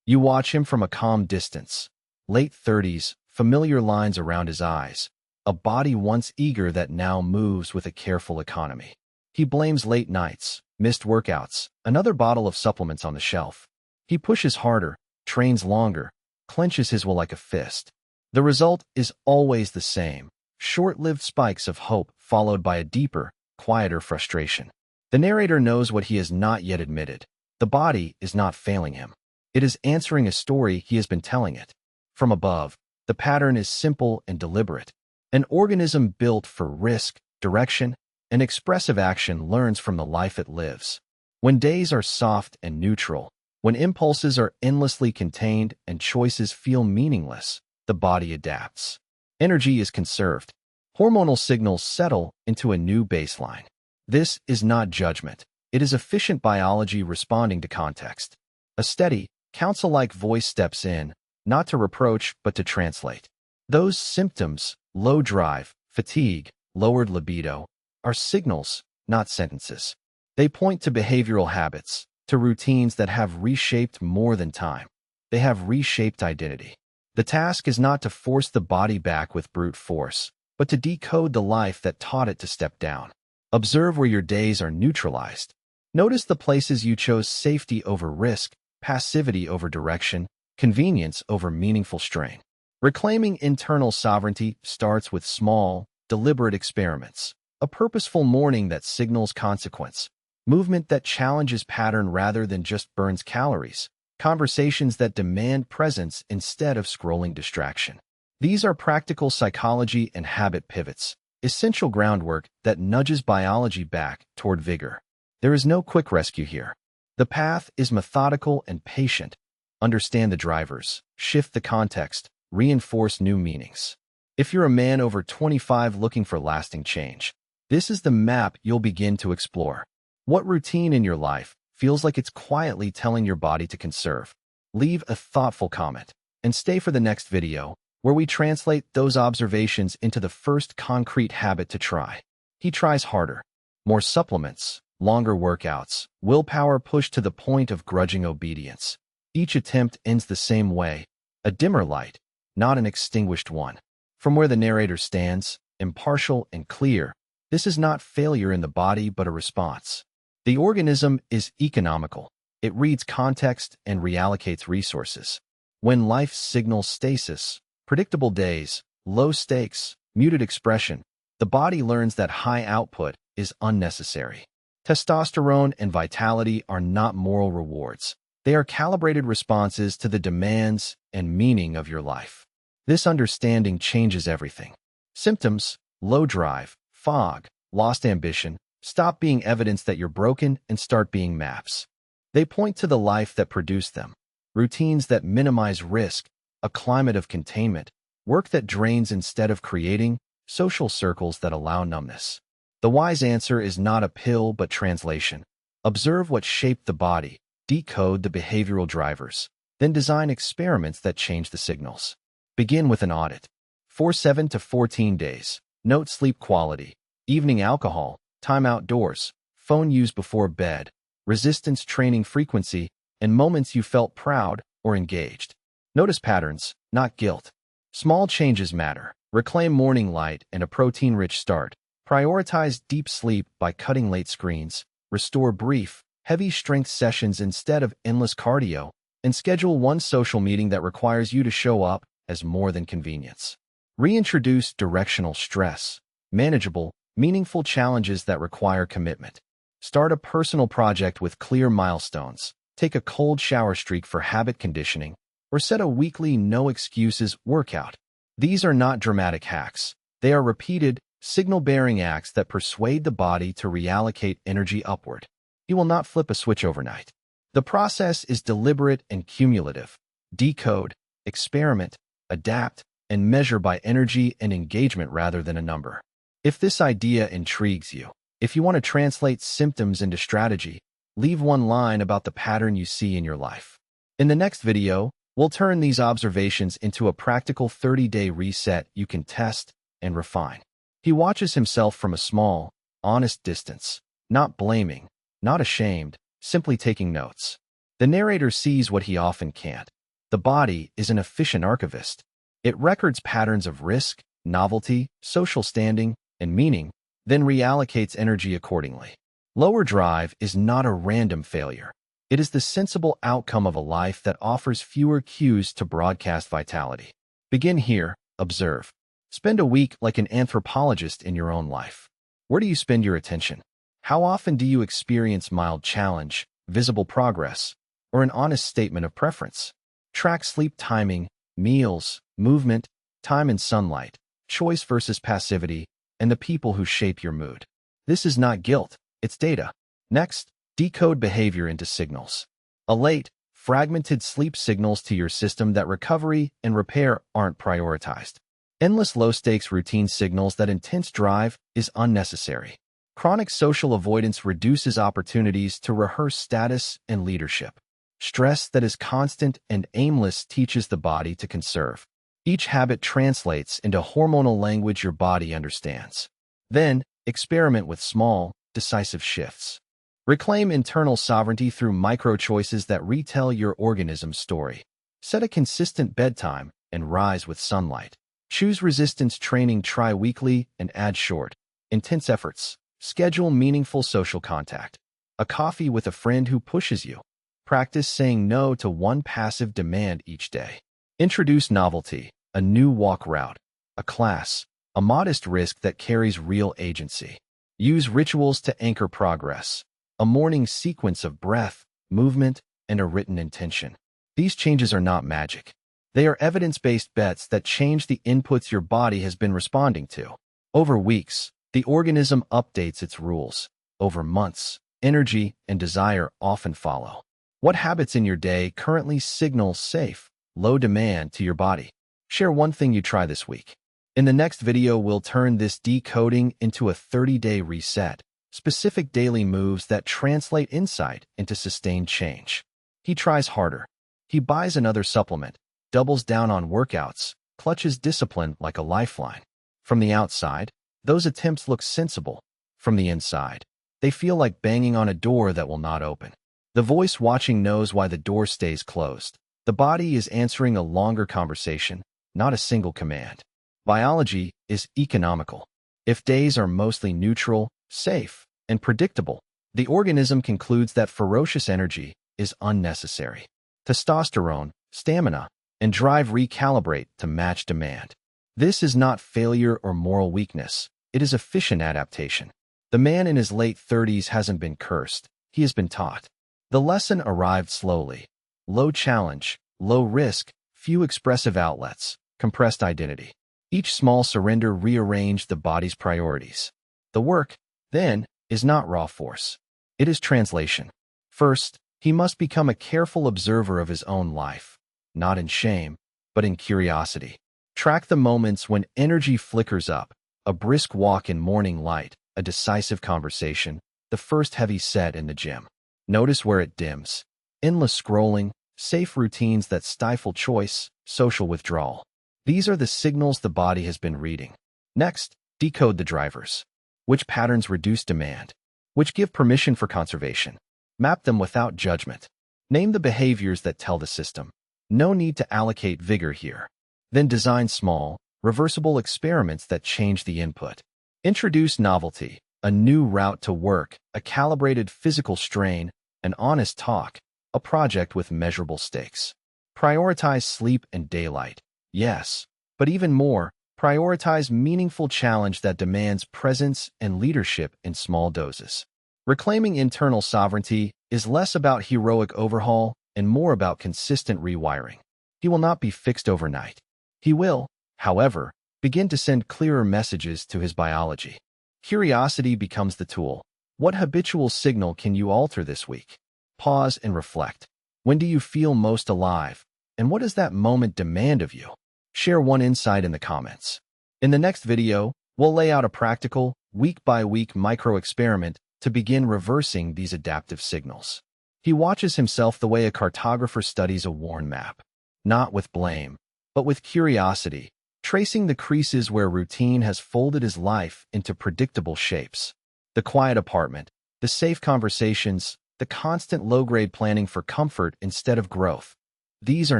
You watch him from a calm distance. Late 30s, familiar lines around his eyes. A body once eager that now moves with a careful economy. He blames late nights, missed workouts, another bottle of supplements on the shelf. He pushes harder, trains longer, clenches his will like a fist. The result is always the same: short-lived spikes of hope followed by a deeper, quieter frustration. The narrator knows what he has not yet admitted. The body is not failing him. It is answering a story he has been telling it. From above, the pattern is simple and deliberate. An organism built for risk, direction, and expressive action learns from the life it lives. When days are soft and neutral, when impulses are endlessly contained and choices feel meaningless, the body adapts. Energy is conserved. Hormonal signals settle into a new baseline. This is not judgment. It is efficient biology responding to context. A steady, counsel-like voice steps in, not to reproach but to translate. Those symptoms, low drive, fatigue, lowered libido, are signals, not sentences. They point to behavioral habits, to routines that have reshaped more than time. They have reshaped identity. The task is not to force the body back with brute force, but to decode the life that taught it to step down. Observe where your days are neutralized. Notice the places you chose safety over risk, passivity over direction, convenience over meaningful strain. Reclaiming internal sovereignty starts with small, deliberate experiments. A purposeful morning that signals consequence. Movement that challenges pattern rather than just burns calories. Conversations that demand presence instead of scrolling distraction. These are practical psychology and habit pivots, essential groundwork that nudges biology back toward vigor. There is no quick rescue here. The path is methodical and patient. Understand the drivers, shift the context, reinforce new meanings. If you're a man over 25 looking for lasting change, this is the map you'll begin to explore. What routine in your life feels like it's quietly telling your body to conserve? Leave a thoughtful comment and stay for the next video, where we translate those observations into the first concrete habit to try. He tries harder. More supplements, longer workouts, willpower pushed to the point of grudging obedience. Each attempt ends the same way: a dimmer light, not an extinguished one. From where the narrator stands, impartial and clear, this is not failure in the body but a response. The organism is economical. It reads context and reallocates resources. When life signals stasis, predictable days, low stakes, muted expression, the body learns that high output is unnecessary. Testosterone and vitality are not moral rewards. They are calibrated responses to the demands and meaning of your life. This understanding changes everything. Symptoms: low drive, fog, lost ambition, stop being evidence that you're broken and start being maps. They point to the life that produced them. Routines that minimize risk, a climate of containment, work that drains instead of creating, social circles that allow numbness. The wise answer is not a pill but translation. Observe what shaped the body, decode the behavioral drivers, then design experiments that change the signals. Begin with an audit. For 7 to 14 days. Note sleep quality, evening alcohol, time outdoors, phone use before bed, resistance training frequency, and moments you felt proud or engaged. Notice patterns, not guilt. Small changes matter. Reclaim morning light and a protein-rich start. Prioritize deep sleep by cutting late screens. Restore brief, heavy strength sessions instead of endless cardio. And schedule one social meeting that requires you to show up as more than convenience. Reintroduce directional stress. Manageable, meaningful challenges that require commitment. Start a personal project with clear milestones. Take a cold shower streak for habit conditioning, or set a weekly no-excuses workout. These are not dramatic hacks. They are repeated, signal-bearing acts that persuade the body to reallocate energy upward. You will not flip a switch overnight. The process is deliberate and cumulative. Decode, experiment, adapt, and measure by energy and engagement rather than a number. If this idea intrigues you, if you want to translate symptoms into strategy, leave one line about the pattern you see in your life. In the next video, we'll turn these observations into a practical 30-day reset you can test and refine. He watches himself from a small, honest distance, not blaming, not ashamed, simply taking notes. The narrator sees what he often can't. The body is an efficient archivist. It records patterns of risk, novelty, social standing, and meaning, then reallocates energy accordingly. Lower drive is not a random failure. It is the sensible outcome of a life that offers fewer cues to broadcast vitality. Begin here, observe. Spend a week like an anthropologist in your own life. Where do you spend your attention? How often do you experience mild challenge, visible progress, or an honest statement of preference? Track sleep timing, meals, movement, time in sunlight, choice versus passivity, and the people who shape your mood. This is not guilt, it's data. Next, decode behavior into signals. Late, fragmented sleep signals to your system that recovery and repair aren't prioritized. Endless low-stakes routine signals that intense drive is unnecessary. Chronic social avoidance reduces opportunities to rehearse status and leadership. Stress that is constant and aimless teaches the body to conserve. Each habit translates into hormonal language your body understands. Then, experiment with small, decisive shifts. Reclaim internal sovereignty through micro-choices that retell your organism's story. Set a consistent bedtime and rise with sunlight. Choose resistance training tri-weekly and add short, intense efforts. Schedule meaningful social contact. A coffee with a friend who pushes you. Practice saying no to one passive demand each day. Introduce novelty, a new walk route, a class, a modest risk that carries real agency. Use rituals to anchor progress, a morning sequence of breath, movement, and a written intention. These changes are not magic. They are evidence-based bets that change the inputs your body has been responding to. Over weeks, the organism updates its rules. Over months, energy and desire often follow. What habits in your day currently signal safe, low demand to your body? Share one thing you try this week. In the next video, we'll turn this decoding into a 30-day reset, specific daily moves that translate insight into sustained change. He tries harder. He buys another supplement, doubles down on workouts, clutches discipline like a lifeline. From the outside, those attempts look sensible. From the inside, they feel like banging on a door that will not open. The voice watching knows why the door stays closed. The body is answering a longer conversation, not a single command. Biology is economical. If days are mostly neutral, safe, and predictable, the organism concludes that ferocious energy is unnecessary. Testosterone, stamina, and drive recalibrate to match demand. This is not failure or moral weakness. It is efficient adaptation. The man in his late 30s hasn't been cursed. He has been taught. The lesson arrived slowly. Low challenge, low risk, few expressive outlets, compressed identity. Each small surrender rearranged the body's priorities. The work, then, is not raw force. It is translation. First, he must become a careful observer of his own life, not in shame, but in curiosity. Track the moments when energy flickers up, a brisk walk in morning light, a decisive conversation, the first heavy set in the gym. Notice where it dims. Endless scrolling, safe routines that stifle choice, social withdrawal. These are the signals the body has been reading. Next, decode the drivers. Which patterns reduce demand? Which give permission for conservation? Map them without judgment. Name the behaviors that tell the system. No need to allocate vigor here. Then design small, reversible experiments that change the input. Introduce novelty, a new route to work, a calibrated physical strain, an honest talk, a project with measurable stakes. Prioritize sleep and daylight. Yes, but even more, prioritize meaningful challenge that demands presence and leadership in small doses. Reclaiming internal sovereignty is less about heroic overhaul and more about consistent rewiring. He will not be fixed overnight. He will, however, begin to send clearer messages to his biology. Curiosity becomes the tool. What habitual signal can you alter this week? Pause and reflect. When do you feel most alive? And what does that moment demand of you? Share one insight in the comments. In the next video, we'll lay out a practical, week-by-week micro-experiment to begin reversing these adaptive signals. He watches himself the way a cartographer studies a worn map. Not with blame, but with curiosity, tracing the creases where routine has folded his life into predictable shapes. The quiet apartment, the safe conversations, the constant low-grade planning for comfort instead of growth. These are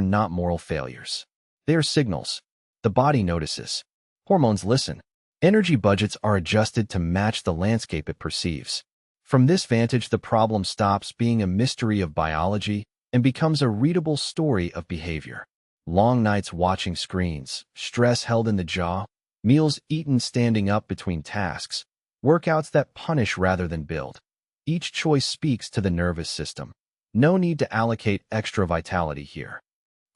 not moral failures. They are signals. The body notices. Hormones listen. Energy budgets are adjusted to match the landscape it perceives. From this vantage, the problem stops being a mystery of biology and becomes a readable story of behavior. Long nights watching screens, stress held in the jaw, meals eaten standing up between tasks, workouts that punish rather than build. Each choice speaks to the nervous system. No need to allocate extra vitality here.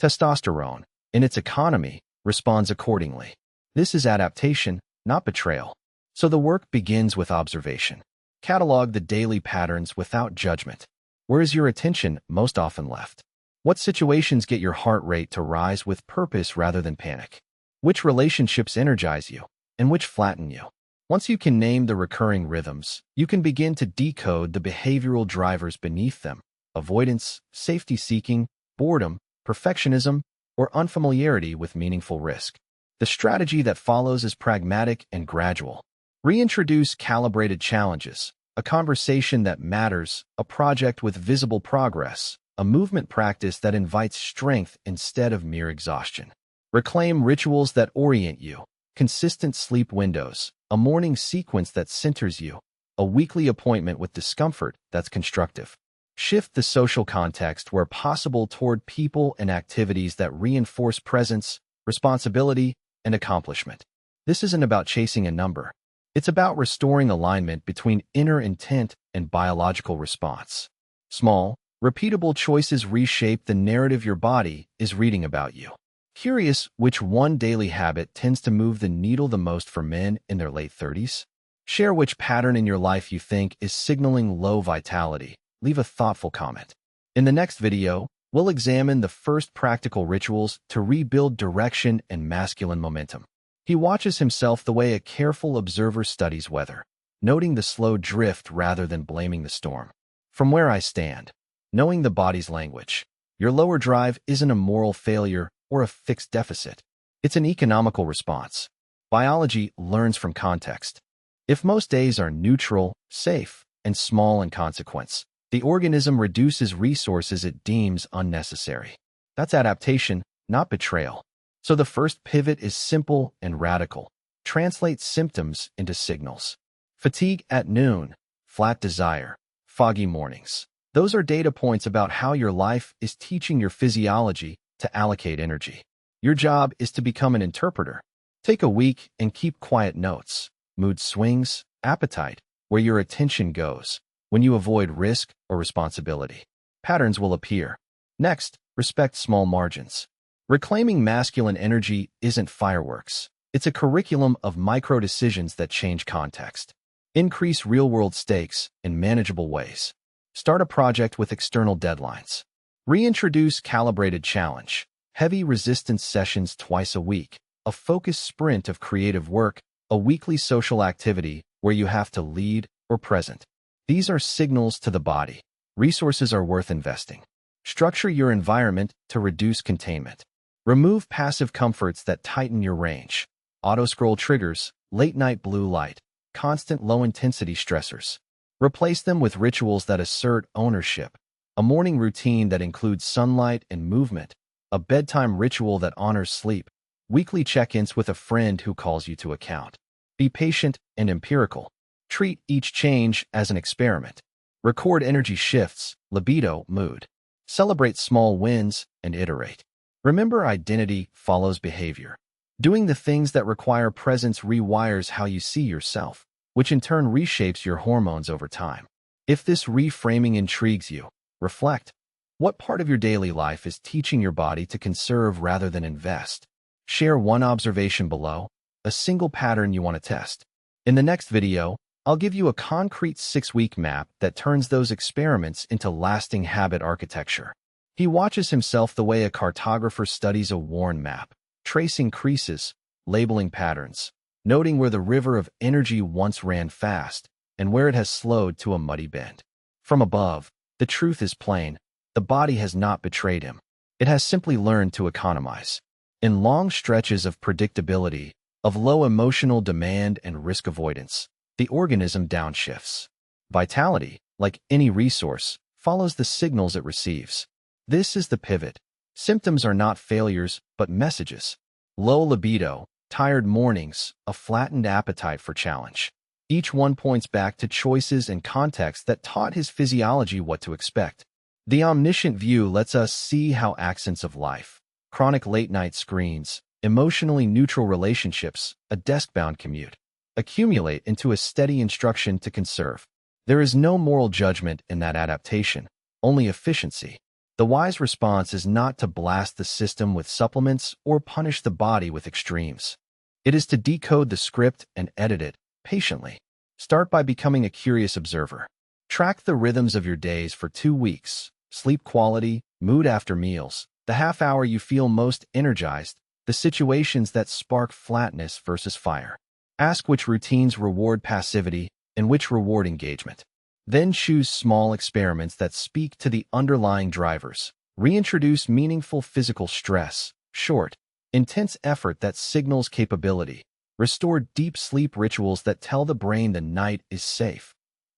Testosterone, in its economy, responds accordingly. This is adaptation, not betrayal. So the work begins with observation. Catalog the daily patterns without judgment. Where is your attention most often left? What situations get your heart rate to rise with purpose rather than panic? Which relationships energize you, and which flatten you? Once you can name the recurring rhythms, you can begin to decode the behavioral drivers beneath them: avoidance, safety-seeking, boredom, perfectionism, or unfamiliarity with meaningful risk. The strategy that follows is pragmatic and gradual. Reintroduce calibrated challenges, a conversation that matters, a project with visible progress, a movement practice that invites strength instead of mere exhaustion. Reclaim rituals that orient you, consistent sleep windows, a morning sequence that centers you, a weekly appointment with discomfort that's constructive. Shift the social context where possible toward people and activities that reinforce presence, responsibility, and accomplishment. This isn't about chasing a number. It's about restoring alignment between inner intent and biological response. Small, repeatable choices reshape the narrative your body is reading about you. Curious which one daily habit tends to move the needle the most for men in their late 30s? Share which pattern in your life you think is signaling low vitality. Leave a thoughtful comment. In the next video, we'll examine the first practical rituals to rebuild direction and masculine momentum. He watches himself the way a careful observer studies weather, noting the slow drift rather than blaming the storm. From where I stand, knowing the body's language, your lower drive isn't a moral failure or a fixed deficit. It's an economical response. Biology learns from context. If most days are neutral, safe, and small in consequence, the organism reduces resources it deems unnecessary. That's adaptation, not betrayal. So the first pivot is simple and radical. Translate symptoms into signals. Fatigue at noon, flat desire, foggy mornings. Those are data points about how your life is teaching your physiology to allocate energy. Your job is to become an interpreter. Take a week and keep quiet notes. Mood swings, appetite, where your attention goes. When you avoid risk or responsibility, patterns will appear. Next, respect small margins. Reclaiming masculine energy isn't fireworks. It's a curriculum of micro-decisions that change context. Increase real-world stakes in manageable ways. Start a project with external deadlines. Reintroduce calibrated challenge. Heavy resistance sessions twice a week. A focused sprint of creative work. A weekly social activity where you have to lead or present. These are signals to the body. Resources are worth investing. Structure your environment to reduce containment. Remove passive comforts that tighten your range. Auto-scroll triggers, late-night blue light, constant low-intensity stressors. Replace them with rituals that assert ownership. A morning routine that includes sunlight and movement. A bedtime ritual that honors sleep. Weekly check-ins with a friend who calls you to account. Be patient and empirical. Treat each change as an experiment. Record energy shifts, libido, mood. Celebrate small wins and iterate. Remember, identity follows behavior. Doing the things that require presence rewires how you see yourself, which in turn reshapes your hormones over time. If this reframing intrigues you, reflect. What part of your daily life is teaching your body to conserve rather than invest? Share one observation below, a single pattern you want to test. In the next video, I'll give you a concrete 6-week map that turns those experiments into lasting habit architecture. He watches himself the way a cartographer studies a worn map, tracing creases, labeling patterns, noting where the river of energy once ran fast and where it has slowed to a muddy bend. From above, the truth is plain. The body has not betrayed him. It has simply learned to economize. In long stretches of predictability, of low emotional demand and risk avoidance, the organism downshifts. Vitality, like any resource, follows the signals it receives. This is the pivot. Symptoms are not failures, but messages. Low libido, tired mornings, a flattened appetite for challenge. Each one points back to choices and context that taught his physiology what to expect. The omniscient view lets us see how accents of life, chronic late-night screens, emotionally neutral relationships, a desk-bound commute, accumulate into a steady instruction to conserve. There is no moral judgment in that adaptation, only efficiency. The wise response is not to blast the system with supplements or punish the body with extremes. It is to decode the script and edit it patiently. Start by becoming a curious observer. Track the rhythms of your days for 2 weeks. Sleep quality, mood after meals, the half hour you feel most energized, the situations that spark flatness versus fire. Ask which routines reward passivity and which reward engagement. Then choose small experiments that speak to the underlying drivers. Reintroduce meaningful physical stress, short, intense effort that signals capability. Restore deep sleep rituals that tell the brain the night is safe.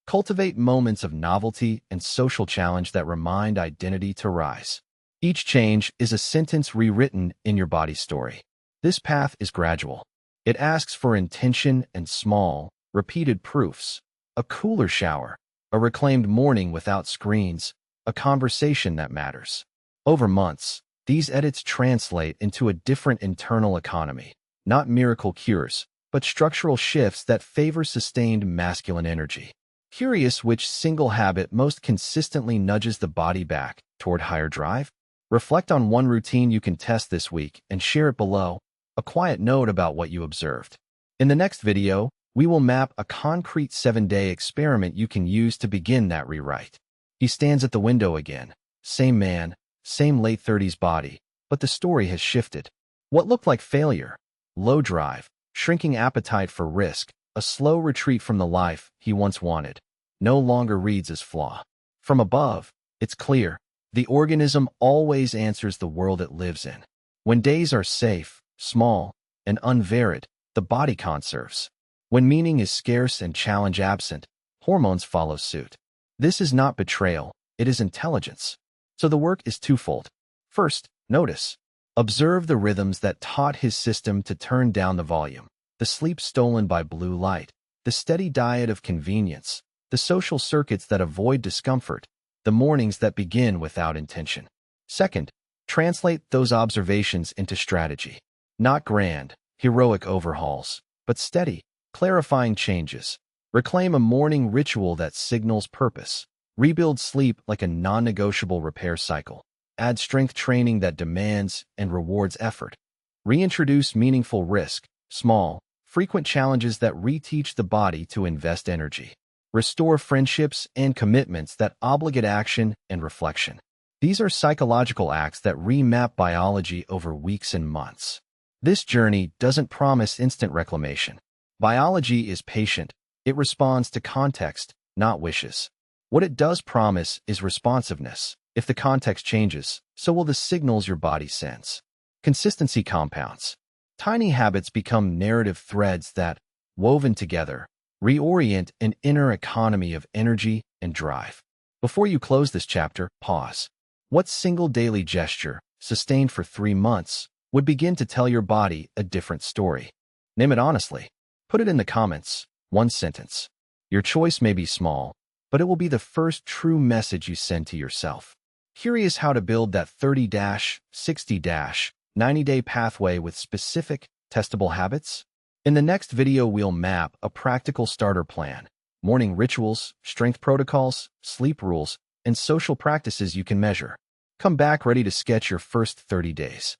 Cultivate moments of novelty and social challenge that remind identity to rise. Each change is a sentence rewritten in your body's story. This path is gradual. It asks for intention and small, repeated proofs. A cooler shower, a reclaimed morning without screens, a conversation that matters. Over months, these edits translate into a different internal economy. Not miracle cures, but structural shifts that favor sustained masculine energy. Curious which single habit most consistently nudges the body back toward higher drive? Reflect on one routine you can test this week and share it below, a quiet note about what you observed. In the next video, we will map a concrete 7-day experiment you can use to begin that rewrite. He stands at the window again. Same man, same late 30s body, but the story has shifted. What looked like failure, low drive, shrinking appetite for risk, a slow retreat from the life he once wanted, no longer reads as flaw. From above, it's clear. The organism always answers the world it lives in. When days are safe, small, and unvaried, the body conserves. When meaning is scarce and challenge absent, hormones follow suit. This is not betrayal, it is intelligence. So the work is twofold. First, notice. Observe the rhythms that taught his system to turn down the volume. The sleep stolen by blue light, the steady diet of convenience, the social circuits that avoid discomfort, the mornings that begin without intention. Second, translate those observations into strategy. Not grand, heroic overhauls, but steady, clarifying changes. Reclaim a morning ritual that signals purpose. Rebuild sleep like a non-negotiable repair cycle. Add strength training that demands and rewards effort. Reintroduce meaningful risk, small, frequent challenges that reteach the body to invest energy. Restore friendships and commitments that obligate action and reflection. These are psychological acts that remap biology over weeks and months. This journey doesn't promise instant reclamation. Biology is patient. It responds to context, not wishes. What it does promise is responsiveness. If the context changes, so will the signals your body sends. Consistency compounds. Tiny habits become narrative threads that, woven together, reorient an inner economy of energy and drive. Before you close this chapter, pause. What single daily gesture, sustained for 3 months, would begin to tell your body a different story? Name it honestly. Put it in the comments, one sentence. Your choice may be small, but it will be the first true message you send to yourself. Curious how to build that 30-60-90-day pathway with specific, testable habits? In the next video, we'll map a practical starter plan, morning rituals, strength protocols, sleep rules, and social practices you can measure. Come back ready to sketch your first 30 days.